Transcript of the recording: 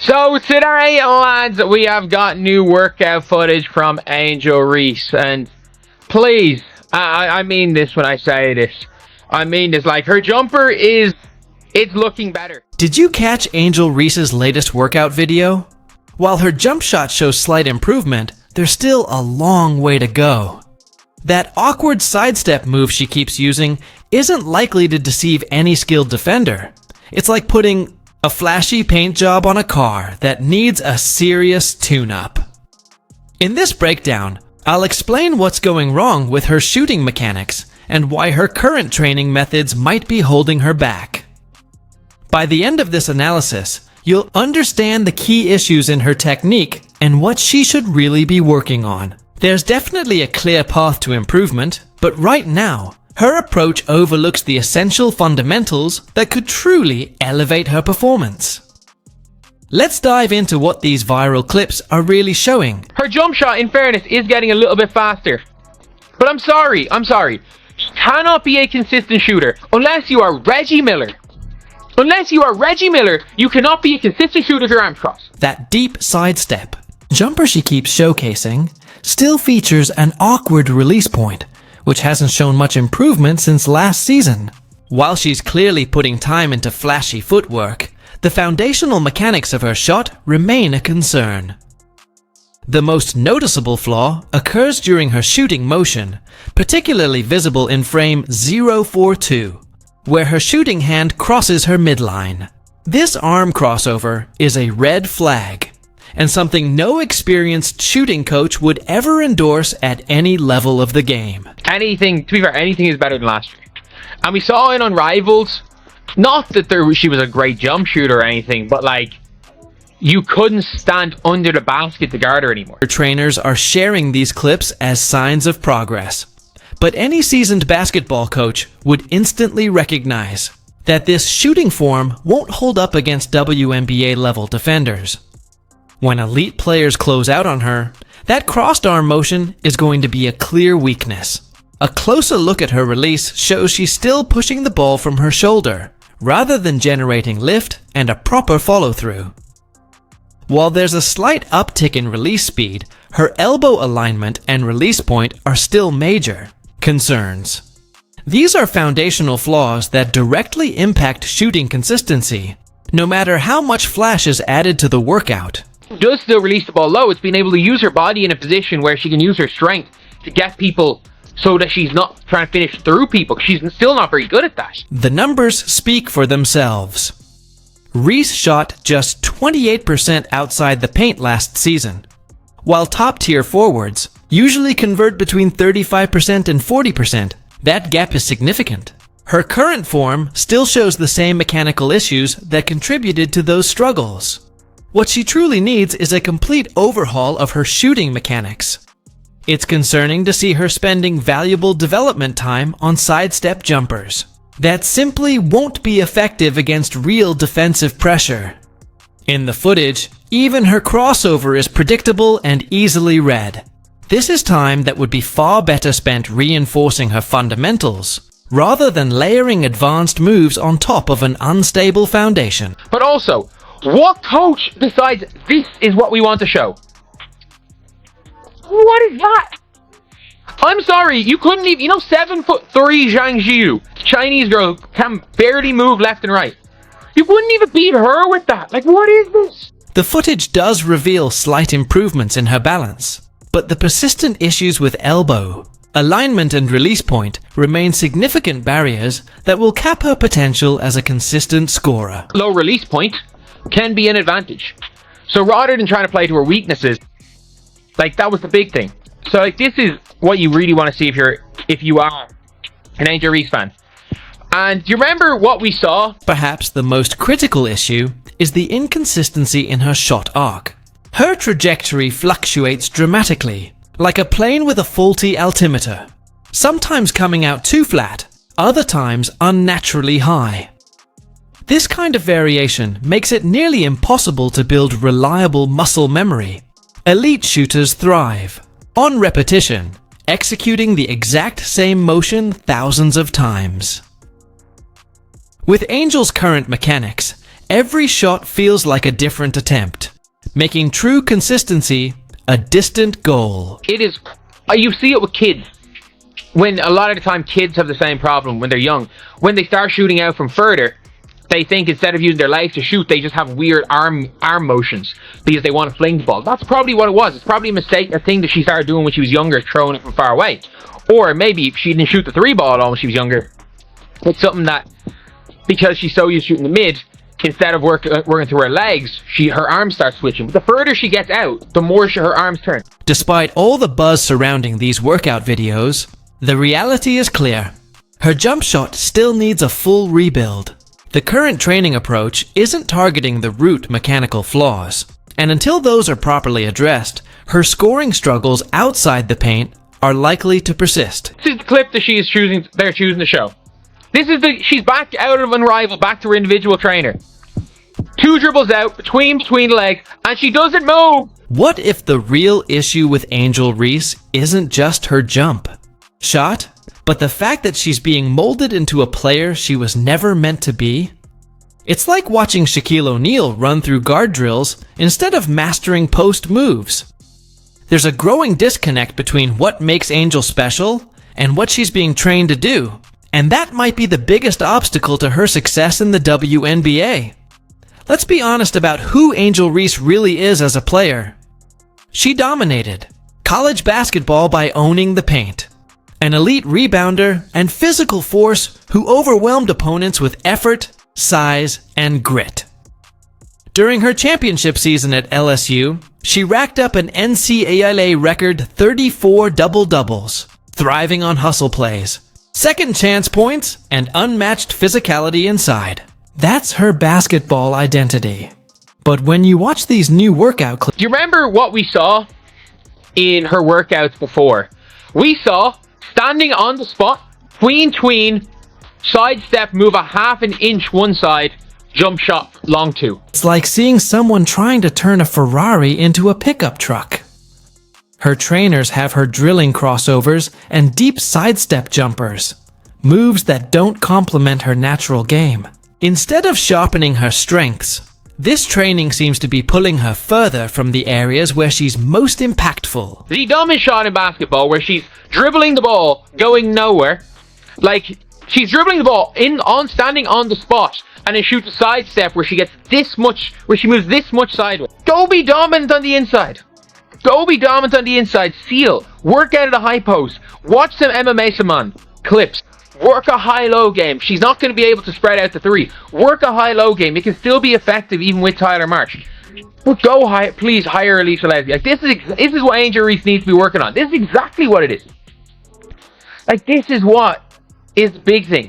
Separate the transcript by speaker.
Speaker 1: So today, lads, we have got new workout footage from Angel Reese, and please, I mean this when I say this. I mean this, like, her jumper it's looking better.
Speaker 2: Did you catch Angel Reese's latest workout video? While her jump shot shows slight improvement, there's still a long way to go. That awkward sidestep move she keeps using isn't likely to deceive any skilled defender. It's like putting a flashy paint job on a car that needs a serious tune-up. In this breakdown, I'll explain what's going wrong with her shooting mechanics and why her current training methods might be holding her back. By the end of this analysis, you'll understand the key issues in her technique and what she should really be working on. There's definitely a clear path to improvement, but right now, her approach overlooks the essential fundamentals that could truly elevate her performance. Let's dive into what these viral clips are really showing.
Speaker 1: Her jump shot, in fairness, is getting a little bit faster. But I'm sorry. You cannot be a consistent shooter unless you are Reggie Miller. Unless you are Reggie Miller, you cannot be a consistent shooter with your arms crossed.
Speaker 2: That deep sidestep jumper she keeps showcasing still features an awkward release point, which hasn't shown much improvement since last season. While she's clearly putting time into flashy footwork, the foundational mechanics of her shot remain a concern. The most noticeable flaw occurs during her shooting motion, particularly visible in frame 042, where her shooting hand crosses her midline. This arm crossover is a red flag, and something no experienced shooting coach would ever endorse at any level of the game.
Speaker 1: To be fair, anything is better than last year. And we saw it on Rivals. Not that she was a great jump shooter or anything, but like, you couldn't stand under the basket to guard her anymore.
Speaker 2: Her trainers are sharing these clips as signs of progress. But any seasoned basketball coach would instantly recognize that this shooting form won't hold up against WNBA level defenders. When elite players close out on her, that crossed arm motion is going to be a clear weakness. A closer look at her release shows she's still pushing the ball from her shoulder, rather than generating lift and a proper follow-through. While there's a slight uptick in release speed, her elbow alignment and release point are still major concerns. These are foundational flaws that directly impact shooting consistency, no matter how much flash is added to the workout.
Speaker 1: Does still release the ball low. It's being able to use her body in a position where she can use her strength to get people so that she's not trying to finish through people. She's still not very good at that.
Speaker 2: The numbers speak for themselves. Reese shot just 28% outside the paint last season, while top-tier forwards usually convert between 35% and 40%. That gap is significant. Her current form still shows the same mechanical issues that contributed to those struggles. What she truly needs is a complete overhaul of her shooting mechanics. It's concerning to see her spending valuable development time on sidestep jumpers that simply won't be effective against real defensive pressure. In the footage, even her crossover is predictable and easily read. This is time that would be far better spent reinforcing her fundamentals, rather than layering advanced moves on top of an unstable foundation.
Speaker 1: But also, what coach decides this is what we want to show? What is that? I'm sorry, you couldn't even, 7'3" Zhang Jiu, Chinese girl who can barely move left and right. You couldn't even beat her with that. Like, what is this?
Speaker 2: The footage does reveal slight improvements in her balance, but the persistent issues with elbow, alignment and release point remain significant barriers that will cap her potential as a consistent scorer.
Speaker 1: Low release point can be an advantage. So rather than trying to play to her weaknesses, like, that was the big thing. So like, this is what you really want to see if you are an Angel Reese fan. And do you remember what we saw?
Speaker 2: Perhaps the most critical issue is the inconsistency in her shot arc. Her trajectory fluctuates dramatically, like a plane with a faulty altimeter, sometimes coming out too flat, other times unnaturally high. This kind of variation makes it nearly impossible to build reliable muscle memory. Elite shooters thrive on repetition, executing the exact same motion thousands of times. With Angel's current mechanics, Every shot feels like a different attempt, making true consistency a distant goal.
Speaker 1: It is, you see it with kids. When a lot of the time kids have the same problem when they're young. When they start shooting out from further, they think instead of using their legs to shoot, they just have weird arm motions because they want to fling the ball. That's probably what it was. It's probably a thing that she started doing when she was younger, throwing it from far away. Or maybe if she didn't shoot the 3 ball at all when she was younger. It's something that, because she's so used to shooting the mid, instead of working through her legs, her arms start switching. But the further she gets out, the more her arms turn.
Speaker 2: Despite all the buzz surrounding these workout videos, the reality is clear. Her jump shot still needs a full rebuild. The current training approach isn't targeting the root mechanical flaws, and until those are properly addressed, her scoring struggles outside the paint are likely to persist.
Speaker 1: This is the clip that they're choosing to show. She's back out of Unrivaled, back to her individual trainer. 2 dribbles out, between the legs, and she doesn't move!
Speaker 2: What if the real issue with Angel Reese isn't just her jump shot, but the fact that she's being molded into a player she was never meant to be? It's like watching Shaquille O'Neal run through guard drills instead of mastering post moves. There's a growing disconnect between what makes Angel special and what she's being trained to do, and that might be the biggest obstacle to her success in the WNBA. Let's be honest about who Angel Reese really is as a player. She dominated college basketball by owning the paint. An elite rebounder and physical force who overwhelmed opponents with effort, size, and grit. During her championship season at LSU, she racked up an NCAA record 34 double-doubles, thriving on hustle plays, second chance points, and unmatched physicality inside. That's her basketball identity. But when you watch these new workout clips...
Speaker 1: Do you remember what we saw in her workouts before? We saw standing on the spot, tween, sidestep, move a half an inch one side, jump shot, long 2.
Speaker 2: It's like seeing someone trying to turn a Ferrari into a pickup truck. Her trainers have her drilling crossovers and deep sidestep jumpers, moves that don't complement her natural game. Instead of sharpening her strengths, this training seems to be pulling her further from the areas where she's most impactful.
Speaker 1: The dumbest shot in basketball where she's dribbling the ball, going nowhere. Like, she's dribbling the ball standing on the spot, and then shoots a sidestep where she moves this much sideways. Go be dominant on the inside. Seal. Work out of the high post. Watch some MMA Saman clips. Work a high-low game. She's not going to be able to spread out the 3. Work a high-low game. It can still be effective even with Tyler March. But go high, please hire Alicia Leslie. Like, this is what Angel Reese needs to be working on. This is exactly what it is. Like, this is what is the big thing.